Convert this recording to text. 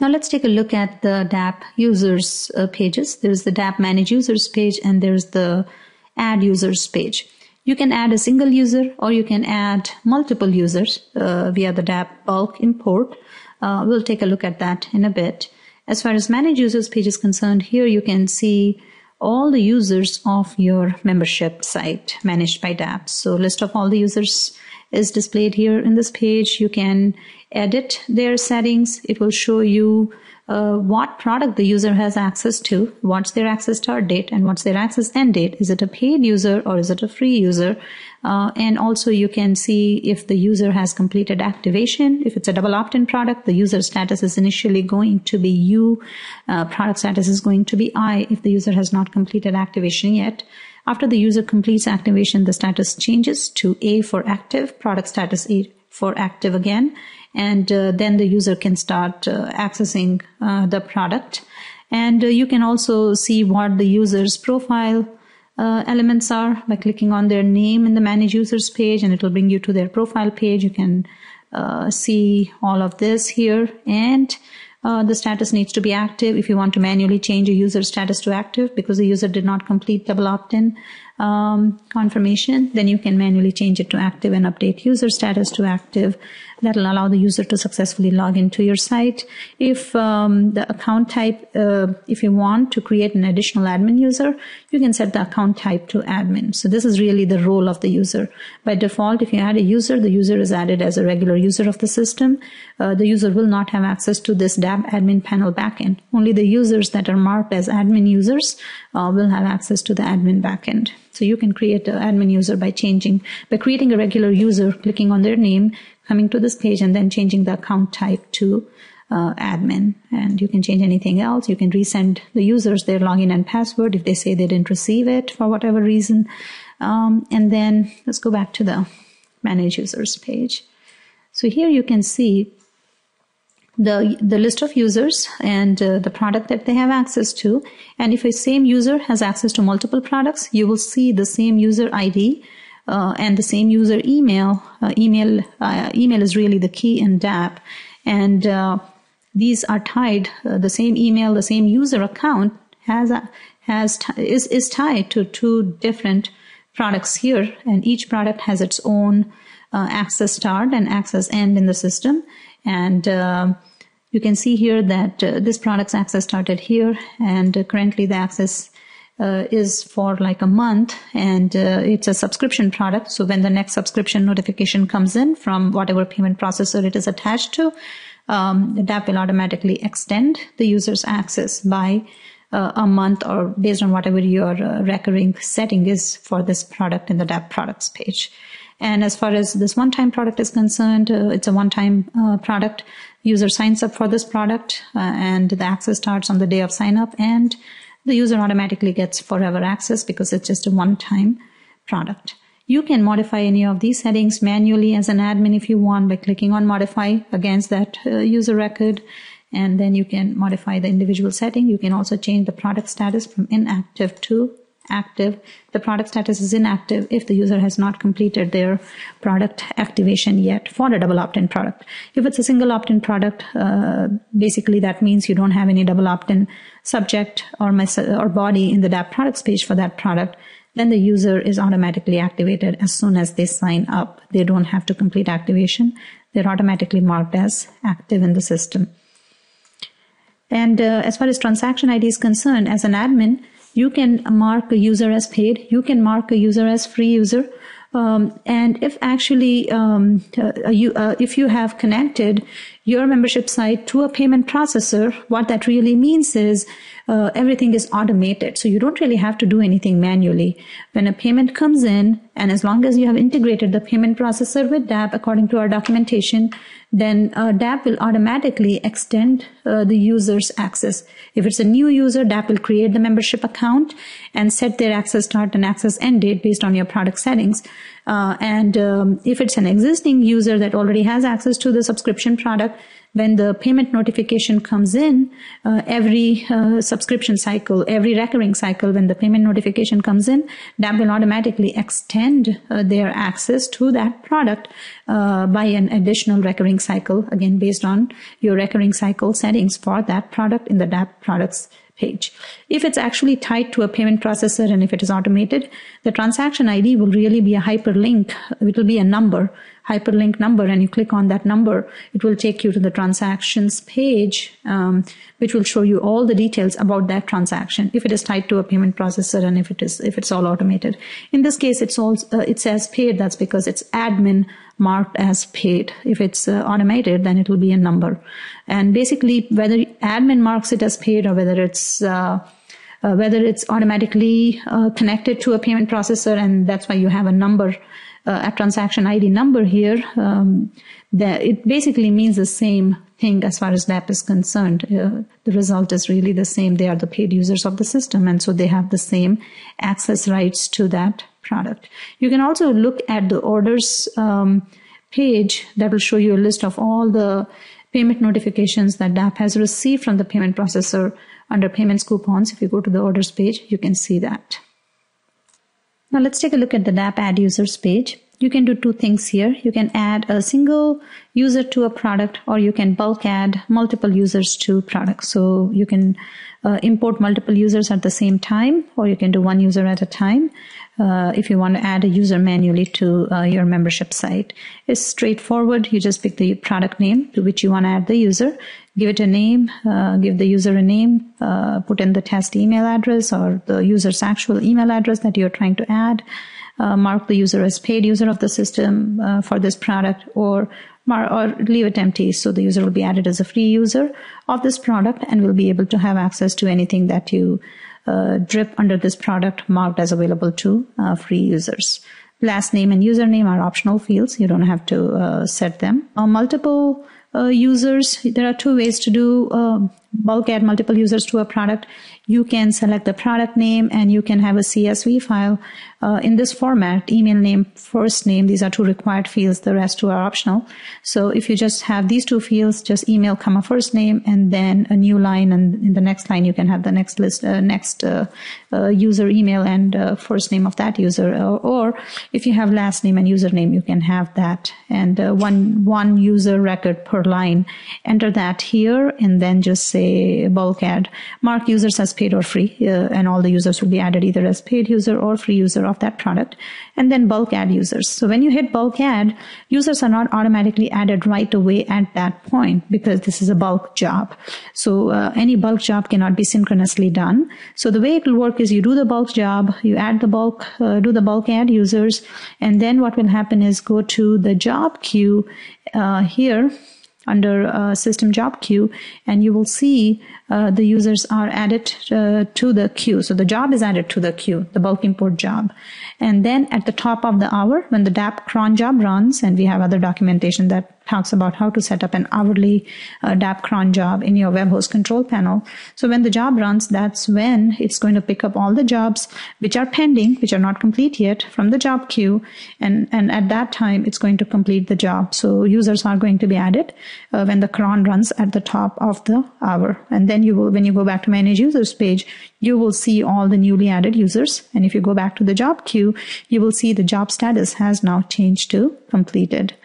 Now let's take a look at the DApp users pages. There's the DApp manage users page and there's the add users page. You can add a single user or you can add multiple users via the DApp bulk import. We'll take a look at that in a bit. As far as manage users page is concerned, here you can see all the users of your membership site managed by DApp. So list of all the users is displayed here in this page. You can edit their settings. It will show you what product the user has access to, what's their access start date, and what's their access end date. Is it a paid user or is it a free user? And also you can see if the user has completed activation. If it's a double opt-in product, the user status is initially going to be U. Product status is going to be I if the user has not completed activation yet. After the user completes activation, the status changes to A for active, product status A for active again, and then the user can start accessing the product. And you can also see what the user's profile elements are by clicking on their name in the manage users page, and it will bring you to their profile page. You can see all of this here, and the status needs to be active. If you want to manually change a user status to active because the user did not complete double opt-in confirmation, then you can manually change it to active and update user status to active. That will allow the user to successfully log into your site. If the account type, if you want to create an additional admin user, you can set the account type to admin. So this is really the role of the user. By default, if you add a user, the user is added as a regular user of the system. The user will not have access to this DApp admin panel backend. Only the users that are marked as admin users will have access to the admin backend. So you can create an admin user by creating a regular user, clicking on their name, coming to this page, and then changing the account type to admin. And you can change anything else. You can resend the users their login and password if they say they didn't receive it for whatever reason. And then let's go back to the manage users page. So here you can see the list of users and the product that they have access to. And if a same user has access to multiple products, you will see the same user ID and the same user email. Email is really the key in DApp, and these are tied. The same email, the same user account is tied to two different products here, and each product has its own access start and access end in the system. And you can see here that this product's access started here, and currently the access is for like a month, and it's a subscription product. So when the next subscription notification comes in from whatever payment processor it is attached to, the DApp will automatically extend the user's access by a month, or based on whatever your recurring setting is for this product in the DApp products page. And as far as this one-time product is concerned, it's a one-time product. User signs up for this product and the access starts on the day of sign up, and the user automatically gets forever access because it's just a one-time product. You can modify any of these settings manually as an admin if you want by clicking on modify against that user record, and then you can modify the individual setting. You can also change the product status from inactive to active. The product status is inactive if the user has not completed their product activation yet for a double opt-in product. If it's a single opt-in product, basically that means you don't have any double opt-in subject or body in the DApp products page for that product. Then the user is automatically activated as soon as they sign up. They don't have to complete activation. They're automatically marked as active in the system. And as far as transaction ID is concerned, as an admin, you can mark a user as paid. You can mark a user as free user. And if actually, if you have connected your membership site to a payment processor, what that really means is everything is automated. So you don't really have to do anything manually. When a payment comes in, and as long as you have integrated the payment processor with DApp according to our documentation, then DApp will automatically extend the user's access. If it's a new user, DApp will create the membership account and set their access start and access end date based on your product settings. If it's an existing user that already has access to the subscription product, when the payment notification comes in, every subscription cycle, every recurring cycle, when the payment notification comes in, DAP will automatically extend their access to that product by an additional recurring cycle, again, based on your recurring cycle settings for that product in the DAP products page. If it's actually tied to a payment processor and if it is automated, the transaction ID will really be a hyperlink. It will be a number, hyperlink number, and you click on that number, it will take you to the transactions page, which will show you all the details about that transaction, if it is tied to a payment processor and if it's all automated. In this case, it says paid. That's because it's admin marked as paid. If it's automated, then it will be a number. And basically, whether admin marks it as paid or whether it's automatically connected to a payment processor, and that's why you have a number, a transaction ID number here, that it basically means the same thing as far as DAP is concerned. The result is really the same. They are the paid users of the system, and so they have the same access rights to that product. You can also look at the orders page that will show you a list of all the payment notifications that DAP has received from the payment processor under payments coupons. If you go to the orders page, you can see that. Now let's take a look at the DAP add users page. You can do two things here. You can add a single user to a product, or you can bulk add multiple users to products. So you can import multiple users at the same time, or you can do one user at a time. If you want to add a user manually to your membership site. It's straightforward. You just pick the product name to which you want to add the user, give it a name, give the user a name, put in the test email address or the user's actual email address that you're trying to add, mark the user as paid user of the system for this product, or leave it empty, so the user will be added as a free user of this product and will be able to have access to anything that you drip under this product marked as available to free users. Last name and username are optional fields. You don't have to set them. Multiple users, there are two ways to do bulk add multiple users to a product. You can select the product name and you can have a CSV file in this format, email name, first name. These are two required fields. The rest two are optional. So if you just have these two fields, just email, comma, first name, and then a new line. And in the next line, you can have the next list, user email and first name of that user. Or if you have last name and username, you can have that. And one user record per line. Enter that here and then just say bulk add. Mark users as paid or free, and all the users will be added either as paid user or free user of that product. And then bulk add users. So when you hit bulk add, users are not automatically added right away at that point because this is a bulk job. So any bulk job cannot be synchronously done. So the way it will work is you do the bulk job, you add the bulk, do the bulk add users, and then what will happen is go to the job queue here under system job queue, and you will see the users are added to the queue. So the job is added to the queue, the bulk import job. And then at the top of the hour, when the DAP cron job runs, and we have other documentation that talks about how to set up an hourly DAP cron job in your web host control panel. So when the job runs, that's when it's going to pick up all the jobs which are pending, which are not complete yet, from the job queue. And at that time, it's going to complete the job. So users are going to be added when the cron runs at the top of the hour. And then you will, when you go back to manage users page, you will see all the newly added users. And if you go back to the job queue, you will see the job status has now changed to completed.